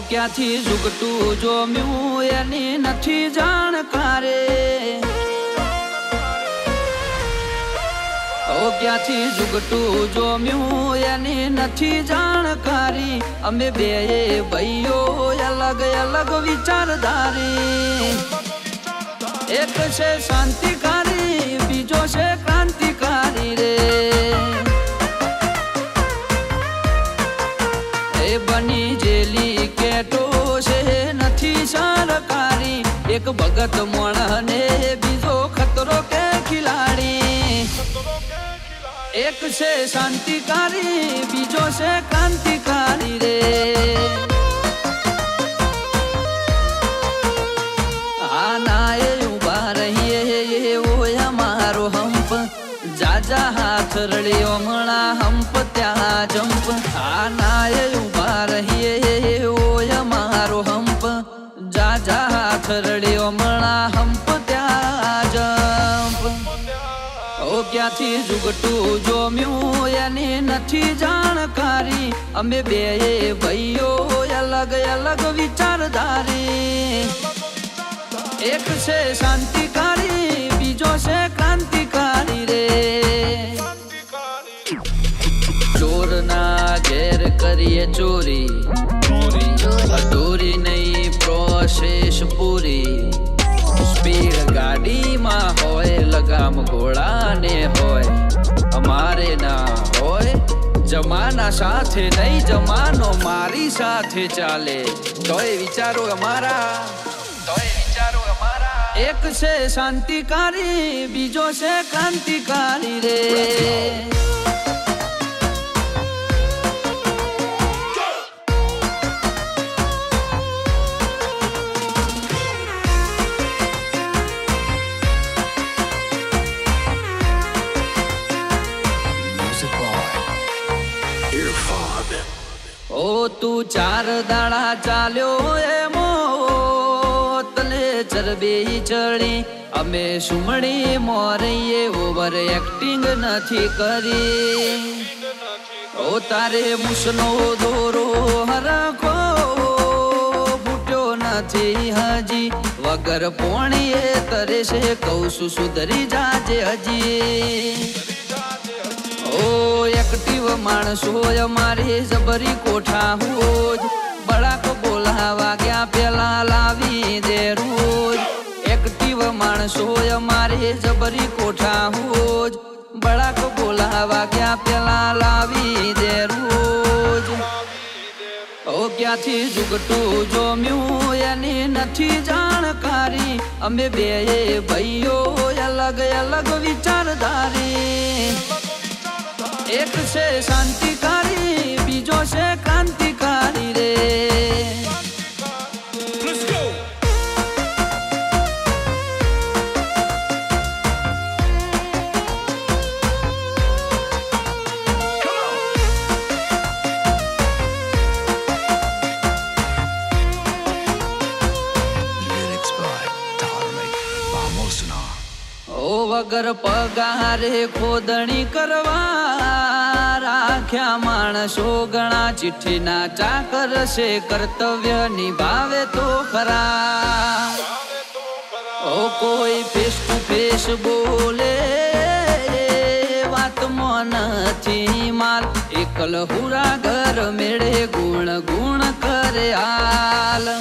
ક્યાંથી ઝુકટું જોમ્યું એની નથી જાણકારે ક્યાંથી ઝુકટું જોમ્યું એની નથી જાણકારી અમે બે ભાઈઓ અલગ અલગ વિચારધારી એક છે શાંતિકારી બીજો છે ક્રાંતિકારી રે એ બની જેલી કેટો છે નથી સરકારી એક ભગત મોણને બીજો ખતરો કે ખિલાડી એક છે શાંતિકારી બીજો છે ક્રાંતિકારી રે આના એ ઉભા રહીએ એવો અમારો હંપ જાજા હાથ રળ્યો મણા હંપ ત્યાં જંપ આના એ ઉભા રહીએ એવો અમારો હંપ જાજા હાથ રળ્યો મણા હંપ ત્યાં જંપ ક્યાંથી ઝુકટું જોમ્યું એની નથી જાણકારી અમે બે ભાઈઓ અલગ અલગ વિચારધારી એક છે શાંતિકારી બીજો છે ક્રાંતિકારી રે ચોરના ઘેર કરીએ ચોરી અધૂરી નહીં પ્રોસેસ પૂરી સ્પીડ ગાડીમાં હોય લગામ ઘોડાને હોય અમારે ના હોય જમાના સાથે નહીં જમાનો મારી સાથે ચાલે તોય વિચારો અમારા એક છે શાંતિકારી બીજો છે ક્રાંતિકારી રે તું ચાર દાડા ચાલ્યો એમો તને ચરબી ચડી અમે સુમણી મોરીએ ઓવર એક્ટિંગ નથી કરી તારે મુસનો દોરો હરખો ફૂટ્યો નથી હજી વગર પોણીએ તરે છે કહું છું સુધરી જાજે હજી એક્ટિવ માણસો અમારી જબરી કોઠા હોજ બળાક બોલાવા ગયા પેલા લાવી દે રોજ એક્ટિવ માણસો અમારી જબરી કોઠા હોજ બળાક બોલાવા ગયા પેલા લાવી દે રોજ ક્યાંથી ઝુકટું જોમ્યું એની નથી જાણકારી અમે બે ભાઈઓ અલગ અલગ વિચારધારી એક છે શાંતિકારી બીજો છે ક્રાંતિકારી રે વગર પગારે ખોદણી કરવા રાખ્યા માણસો ઘણા ચિઠ્ઠીના ચાકર છે કર્તવ્ય નિભાવે તો ખરા કોઈ ફેસ ટુ ફેસ બોલે વાતમાં નથી માલ એકલ હુરા ઘર મેળે ગુણ ગુણ કરે હાલ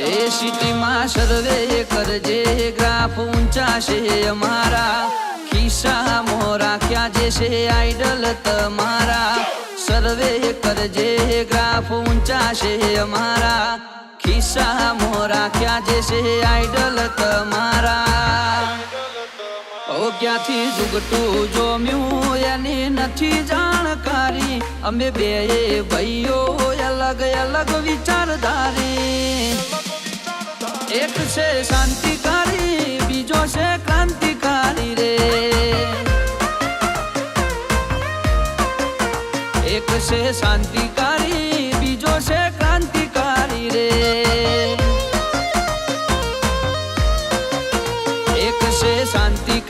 એ સિટીમાં સર્વે કરજે ગ્રાફ ઊંચા છે અમારા ખિસ્સામાં રાખ્યા જે છે આઈડલ તમારા સર્વે કરજે ગ્રાફ ઊંચા છે અમારા ખિસ્સામાં રાખ્યા જે છે આઈડલ તમારા ક્યાંથી ઝુકટું જોમ્યું એની નથી જાણકારી અમે બે ભાઈઓ અલગ અલગ વિચારધારી એક છે શાંતિકારી બીજો છે ક્રાંતિકારી રે એક છે શાંતિકારી બીજો છે ક્રાંતિકારી રે એક છે શાંતિ